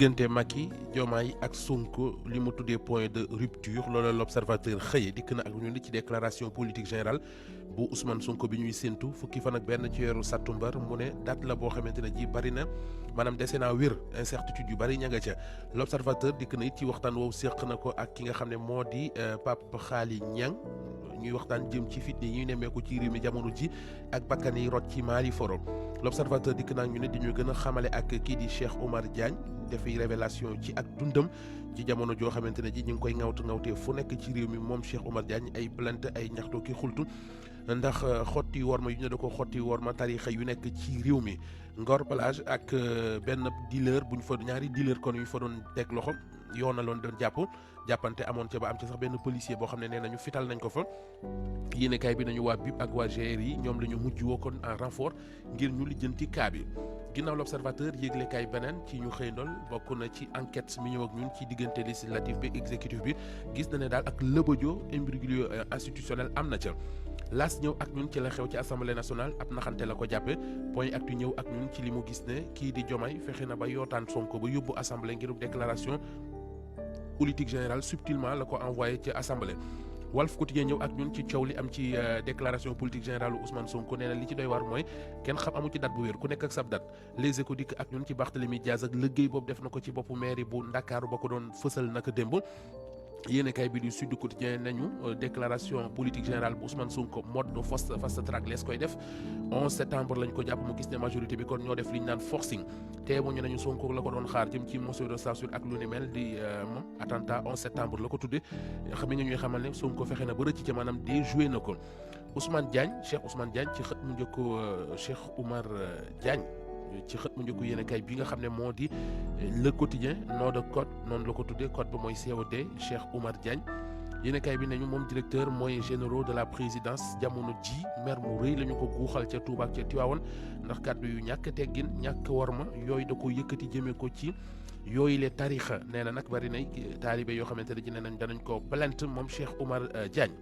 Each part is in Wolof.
diggante Macky Diomaye ak Sonko li mu tuddee point de rupture loolu l'observateur xëye dikk na ak ñu ni ci déclaration politique générale bu Ousmane Sonko bi ñuy séntu fukki fan ak benn ci weeru sattumbar mu ne date la boo xamante ne ji bari na maanaam dese naa wér incertitude yu bari ña nga ca l'observateur dikk na it ci waxtaan woowu séq na ko ak ki nga xam ne moo di Pape Xaali Ñang ñuy waxtaan jëm ci fitne yi ñuy nemmeeku ci réew mi jamono ji ak bakkan yi rot ci Mali foro l'observateur dikk naa ñu ne di ñu gën a xamale ak kii di Cheikh Oumar Diagne dafay révélation ci ak dundam ci jamono joo xamante ne ji ñu ngi koy ŋawtee fu nekk ci réew mi moom Cheikh Oumar Diagne ay plainte ay ñaxtoo ki xultu ndax xotti worma yu ñu ne da ko xotti worma tarixa yu nekk ci réew mi Ngor Plage ak benn dealer bu ñu fa ñaari dealer kon yu fa doon teg loxo yoonaloon doon jàppante amoon ca ba am ci sax benn policier boo xam ne nee nañu fital nañ ko fa yéenekaay bi nañu waa BIP ak waa GRI ñoom la ñu mujj woo kon en renfort ngir ñu lijjanti cas bi ginnaaw l'observateur yéeglekaay beneen ci ñu xëy ndol bokk na ci enquête mi ñëw ak ñun ci diggante législatif bi exécutif bi gis na ne daal ak lëbëjoo imbroglio institutionnel am na ca laas ñëw ak ñun ci la xew ci assemblée nationale ab naxante la ko jàppe point actu ñëw ak ñun ci li mu gis ne kii di Diomaye fexe na ba yootaan Sonko ba yóbbu assemblée ngir déclaration politique générale subtilement la ko envoyé ci assemblée Walf Quotidien ñëw ak ñun ci coow li am ci déclaration politique générale Ousmane Sonko nee na li ci doy waar mooy kenn xam amu ci date bu wér ku nekk ak sab date Les Échos dikk ak ñun ci Barthélémy Diaz ak liggéey boobu def na ko ci boppu mairie bu Ndakaaru ba ko doon fësal naka démb yéenekaay bi du Sud Quotidien nañu déclaration politique générale bu Ousmane Sonko mode fast track lees koy def 11 septembre lañ ko jàpp mu gis ne majorité bi kon ñoo def li ñu naan forcing te mu ñu nañu Sonko la ko doon xaar jëm ci motion de censure ak lu ni mel di moom attentat 11 septembre la ko tudde xam nga ñuy xamal ne Sonko fexe na ba rëcc ci maanaam déjoué na ko Ousmane Diagne Cheikh Ousmane Diagne ci xët mu njëkk Cheikh Oumar Diagne ci xët mu njëkk yéenekaay bi nga xam ne moo di Le Quotidien nom de code noonu la ko tuddee code ba mooy COD Cheikh Oumar Diagne yéenekaay bi nañu moom directeur moyens généraux de la présidence jamono ji mer mu rëy la ñu ko guuxal ca Touba ak ca Tivaouane ndax kàddu yu ñàkk teggin ñàkk worma yooyu da ko yëkkati jëmee ko ci yooyu le tarixa nee na nag bari nay taalibe yoo xamante ne ji nee nañ danañ ko plainte moom Cheikh Oumar Diagne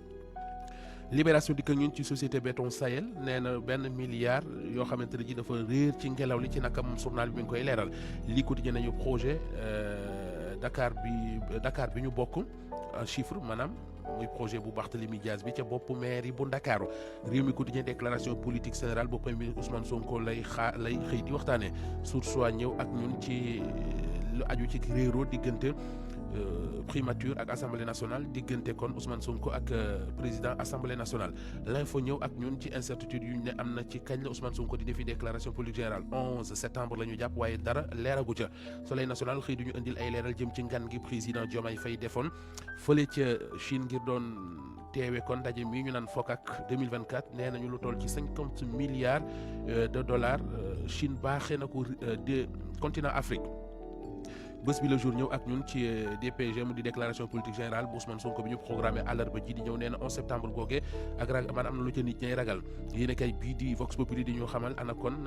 Libération dikk ñun ci société béton Sahel nee na benn milliard yoo xamante ne ji dafa réer ci ngelaw li ci naka moom journal bi mi ngi koy leeral lii quotidien nañu projet Dakar bi ñu bokk en chiffre maanaam muy projet bu Barthélémy Diaz bi ca boppu mairie bu Ndakaaru réew mi quotidien déclaration politique générale bu premier ministre Ousmane Sonko lay xëy di waxtaane source waa ñëw ak ñun ci lu aju ci réeroo diggante primature ak assemblée nationale diggante kon Ousmane Sonko ak président assemblée nationale l'info ñëw ak ñun ci incertitude yu ñu ne am na ci kañ la Ousmane Sonko di defi déclaration politique générale 11 septembre la ñu jàpp waaye dara leeragu ca soleil national xëy du ñu indil ay leeral jëm ci ngan gi président Diomaye Faye defoon fële ca Chine ngir doon teewe kon ndaje mi ñu naan FOCAC 2024 nee nañu lu toll ci 50 milliards de dollars Chine baaxee na ko de continent Afrique bés bi le jour ñëw ak ñun ci DPG mu di déclaration politique générale bu Ousmane Sonko bi ñu programmé àllarba ji di ñëw nee na 11 septembre googee ak man am na lu ca nit ñay ragal yéen kay bii di Vox Populi di ñu xamal ana kon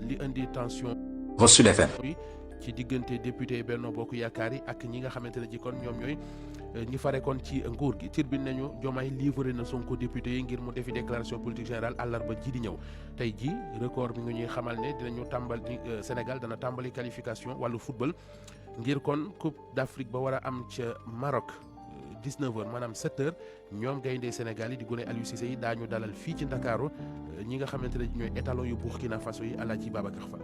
li indi tension Sud FM ci diggante député Benno Bokk Yaakaar yi ak ñi nga xamante ne ji kon ñoom ñooy ñi fare kon ci nguur gi Tribune nañu Diomaye livré na Sonko député yi ngir mu defi déclaration politique générale àllarba ji di ñëw tey ji record bi nga ñuy xamal ne dinañu tàmbali Sénégal dana tàmbali qualification wàllu football ngir kon Coupe d'Afrique ba war a am ca Maroc 19h maanaam 7h ñoom gaynde Sénégal yi di gone Aliou Cissé yi daañu dalal fii ci Ndakaaru ñi nga xamante ne ñooy étalon yu Burkina Faso yi Alaaji Babacar Fall.